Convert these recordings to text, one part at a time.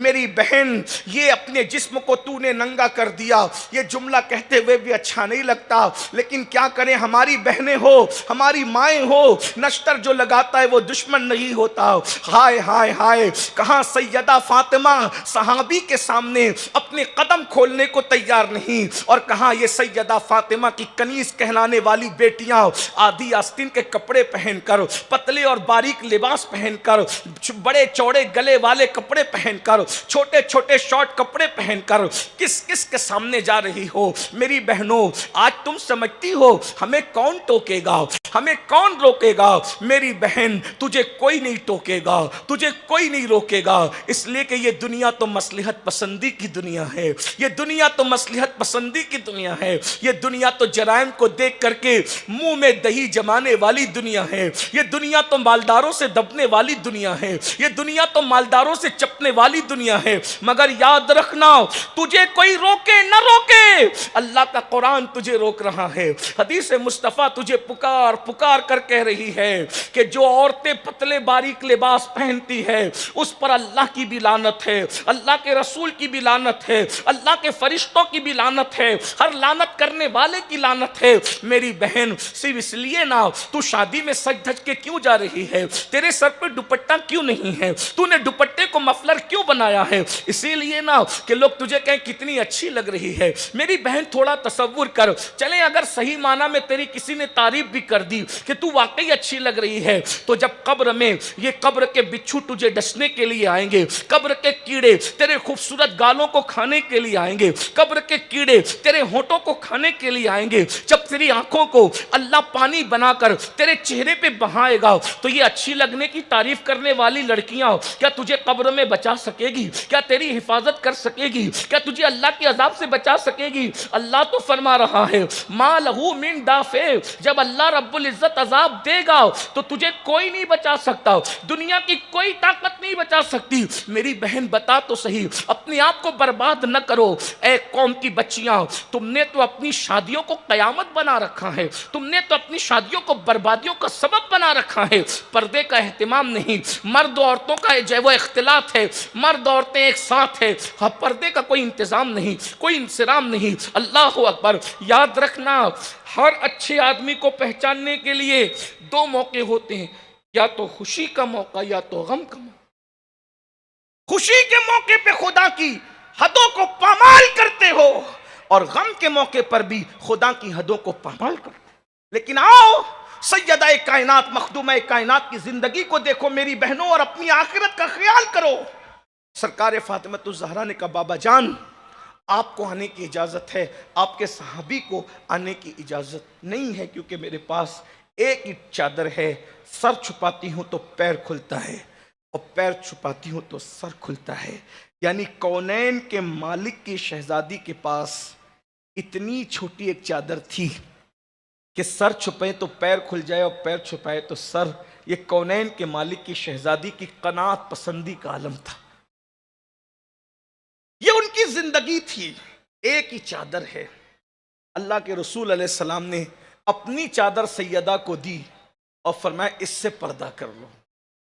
मेरी बहन ये अपने जिस्म को तूने नंगा कर दिया, ये जुमला कहते हुए भी अच्छा नहीं लगता, लेकिन क्या करें, हमारी बहनें हो, हमारी माएँ हो, नश्तर जो लगाता है वो दुश्मन नहीं होता। हाय हाय हाय, कहाँ सैयदा फातिमा सहाबी के सामने अपने कदम खोलने को तैयार नहीं, और कहाँ ये सैयदा फातिमा की कनीज कहलाने वाली बेटियां आधी आस्तीन के कपड़े पहनकर, पतले और बारीक लिबास पहनकर, बड़े चौड़े गले वाले कपड़े पहनकर, छोटे छोटे शॉर्ट कपड़े पहनकर किस किस के सामने जा रही हो। मेरी बहनों, आज तुम समझती हो हमें कौन टोकेगा, हमें कौन रोकेगा। मेरी बहन, तुझे कोई नहीं टोकेगा, तुझे कोई नहीं रोकेगा, इसलिए कि ये दुनिया तो मसलहत पसंदी की दुनिया है, ये दुनिया तो मसलहत पसंदी की दुनिया है, ये दुनिया तो जराइम को देख करके मुंह में दही जमाने वाली दुनिया है, ये दुनिया तो मालदारों से दबने वाली दुनिया है, ये दुनिया तो मालदारों से चपने वाली दुनिया है। मगर याद रखना, तुझे कोई रोके न रोके, अल्लाह का कुरान तुझे रोक रहा है, हदीस मुस्तफ़ा तुझे पुकार पुकार कर कह रही है कि जो औरतें पतले बारीक लिबास पहनती है उस पर अल्लाह की भी लानत है, अल्लाह के रसूल की भी लानत है, अल्लाह के फरिश्तों की भी लानत है, हर लानत करने वाले की लानत है। मेरी बहन, सिर्फ इसलिए ना तू शादी में सज धज के क्यों जा रही है, तेरे सर पे दुपट्टा क्यों नहीं है, तूने दुपट्टे को मफलर क्यों बनाया है, इसीलिए ना कि लोग तुझे कहें कितनी अच्छी लग रही है। मेरी बहन, थोड़ा तसव्वुर कर, चले अगर सही माना में तेरी किसी ने तारीफ भी कर दी कि तू वाकई अच्छी लग रही है, तो जब कब्र में ये कब्र के बिच्छू तुझे डसने के लिए आएंगे, कब्र के कीड़े तेरे खूबसूरत गालों को खाने के लिए आएंगे, कब्र के कीड़े तेरे होठों को खाने के लिए आएंगे, जब तेरी आंखों को अल्लाह पानी बनाकर तेरे चेहरे पे बहाएगा, तो ये अच्छी लगने की तारीफ करने वाली लड़कियां क्या तुझे कब्र में बचा सकेगी, क्या तेरी हिफाजत कर सकेगी, क्या तुझे अल्लाह के अजाब से बचा सकेगी। अल्लाह तो फरमा रहा है, मा लहू मिन दाफे, जब अल्लाह रब्बुल इज्जत अजाब देगा तो तुझे कोई नहीं बचा सकता, दुनिया की कोई ताकत नहीं बचा सकती। मेरी बहन, बता तो सही, अपने आप को बर्बाद न करो। ए कौम की बच्चियां, तुमने तो अपनी शादियों को कयामत बना रखा है, तुमने तो अपनी शादियों को बर्बादियों का सबब बना रखा है। पर्दे का एहतिमाम नहीं, मर्द औरतों का जो वो इख्तिलात है, मर्द औरतें एक साथ है, हाँ, पर्दे का कोई इंतजाम नहीं, कोई इंसराम नहीं। अल्लाह अकबर। याद रखना, हर अच्छे आदमी को पहचानने के लिए दो मौके होते हैं, या तो खुशी का मौका या तो गम का मौका। खुशी के मौके पे खुदा की हदों को पामाल करते हो और गम के मौके पर भी खुदा की हदों को पामाल करते हो। लेकिन आओ, सैयदा कायनात, मखदूमा कायनात की जिंदगी को देखो मेरी बहनों, और अपनी आखिरत का ख्याल करो। सरकार फातिमतुज़ ज़हरा ने कहा, बाबा जान, आपको आने की इजाज़त है, आपके सहाबी को आने की इजाज़त नहीं है, क्योंकि मेरे पास एक ही चादर है, सर छुपाती हूँ तो पैर खुलता है और पैर छुपाती हूँ तो सर खुलता है। यानी कौनैन के मालिक की शहजादी के पास इतनी छोटी एक चादर थी कि सर छुपे तो पैर खुल जाए और पैर छुपाए तो सर। ये कौनैन के मालिक की शहजादी की कनात पसंदी का आलम था, ये उनकी जिंदगी थी। एक ही चादर है। अल्लाह के रसूल अलैहि सलाम ने अपनी चादर सैयदा को दी और फरमाया, इससे पर्दा कर लो।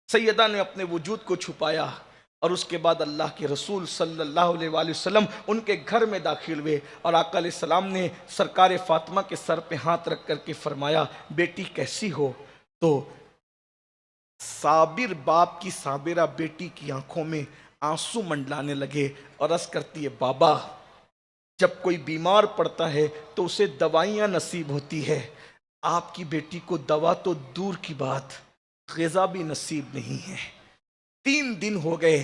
सैयदा ने अपने वजूद को छुपाया और उसके बाद अल्लाह के रसूल सल्लल्लाहु अलैहि वसल्लम उनके घर में दाखिल हुए और आका अलैहि सलाम ने सरकार फातिमा के सर पे हाथ रख करके फरमाया, बेटी कैसी हो? तो साबिर बाप की साबिरा बेटी की आंखों में आंसू मंडलाने लगे और अर्ज करती है, बाबा, जब कोई बीमार पड़ता है तो उसे दवाइयाँ नसीब होती है, आपकी बेटी को दवा तो दूर की बात, ग़िज़ा भी नसीब नहीं है। 3 दिन हो गए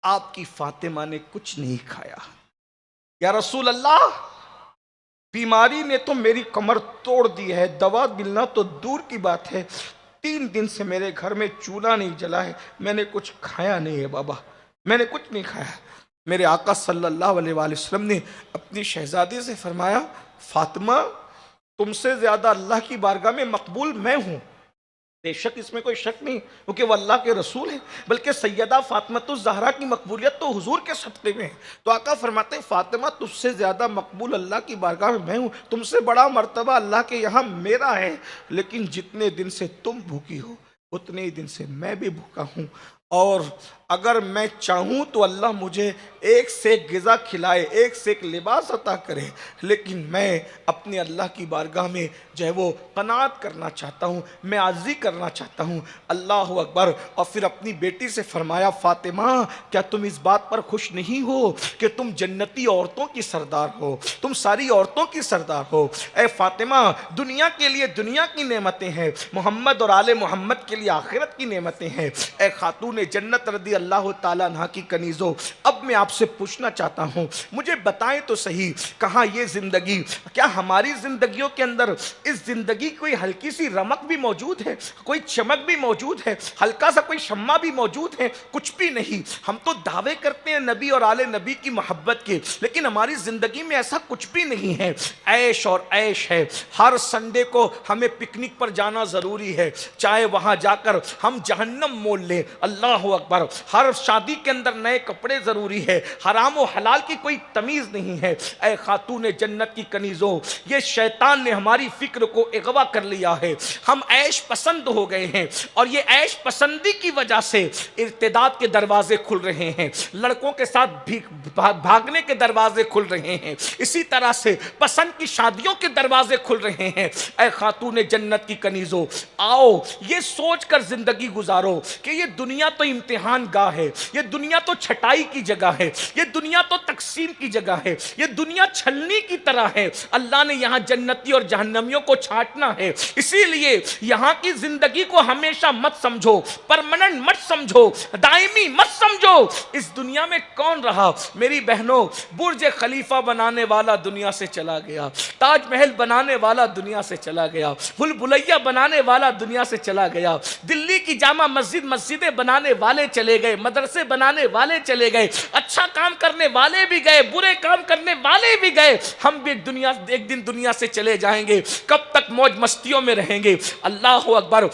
आपकी फातिमा ने कुछ नहीं खाया। या रसूल अल्लाह, बीमारी ने तो मेरी कमर तोड़ दी है, दवा मिलना तो दूर की बात है। 3 दिन से मेरे घर में चूल्हा नहीं जला है, मैंने कुछ खाया नहीं है बाबा, मैंने कुछ नहीं खाया। मेरे आका सल्लल्लाहु अलैहि वसल्लम ने अपनी शहजादी से फरमाया, फातिमा, तुमसे ज़्यादा अल्लाह की बारगाह में मकबूल मैं हूँ। बेशक इसमें कोई शक नहीं, क्योंकि वह अल्लाह के रसूल है, बल्कि सैयदा फातिमतुज़ ज़हरा की मकबूलियत तो हुजूर के सदक़े में है। तो आका फरमाते हैं, फातिमा, तुझसे ज़्यादा मकबूल अल्लाह की बारगाह में मैं हूँ, तुमसे बड़ा मर्तबा अल्लाह के यहाँ मेरा है। लेकिन जितने दिन से तुम भूखी हो उतने ही दिन से मैं भी भूखा हूँ। और अगर मैं चाहूँ तो अल्लाह मुझे एक से एक ग़िज़ा खिलाए, एक से एक लिबास अता करे, लेकिन मैं अपने अल्लाह की बारगाह में जो है वो क़नाअत करना चाहता हूँ, मैं आज़ी करना चाहता हूँ। अल्लाह अकबर। और फिर अपनी बेटी से फरमाया, फ़ातिमा क्या तुम इस बात पर खुश नहीं हो कि तुम जन्नती औरतों की सरदार हो, तुम सारी औरतों की सरदार हो। ए फ़ातिमा, दुनिया के लिए दुनिया की नेमतें हैं, मोहम्मद और आले मोहम्मद के लिए आखिरत की नेमतें हैं। ए खातून जन्नत रदी अल्लाह ताला अन्हा की कनीज़ो, अब मैं आपसे पूछना चाहता हूँ, मुझे बताएं तो सही, कहाँ ये ज़िंदगी, क्या हमारी ज़िंदगियों के अंदर इस ज़िंदगी कोई हल्की सी रमक भी मौजूद है, कोई चमक भी मौजूद है, हल्का सा कोई शम्मा भी मौजूद है? कुछ भी नहीं। हम तो दावे करते हैं नबी और आले नबी की मोहब्बत के, लेकिन हमारी ज़िंदगी में ऐसा कुछ भी नहीं है। ऐश और ऐश है। हर संडे को हमें पिकनिक पर जाना ज़रूरी है, चाहे वहाँ जाकर हम जहन्नम मोल लें। अल्लाह अकबर। हर शादी के अंदर नए कपड़े ज़रूरी है। हराम और हलाल की कोई तमीज़ नहीं है। ऐ खातून जन्नत की कनीज़ों, ये शैतान ने हमारी फिक्र को अगवा कर लिया है। हम ऐश पसंद हो गए हैं और ये ऐश पसंदी की वजह से इर्तिदाद के दरवाजे खुल रहे हैं, लड़कों के साथ भागने के दरवाजे खुल रहे हैं, इसी तरह से पसंद की शादियों के दरवाजे खुल रहे हैं। ऐ खातून जन्नत की कनीज़ों, आओ ये सोच कर जिंदगी गुजारो कि ये दुनिया तो इम्तिहान गाह है, ये दुनिया तो छटाई की जगह है, ये दुनिया तो तकसीम की जगह है, ये दुनिया छलनी की तरह है। अल्लाह ने यहाँ जन्नती और जहन्नमियों को छांटना है, इसीलिए यहाँ की जिंदगी को हमेशा मत समझो, परमानेंट मत समझो, दायमी मत समझो। इस दुनिया में कौन रहा मेरी बहनों? बुर्ज खलीफा बनाने वाला दुनिया से चला गया, ताजमहल बनाने वाला दुनिया से चला गया, भूल भुलैया बनाने वाला दुनिया से चला गया, दिल्ली की जामा मस्जिदें बनाने वाले चले गए, मदरसे बनाने वाले चले गए, अच्छा काम करने वाले भी गए, बुरे काम करने वाले भी गए। हम भी एक दिन दुनिया से चले जाएंगे। कब तक मौज मस्तियों में रहेंगे? अल्लाह अकबर।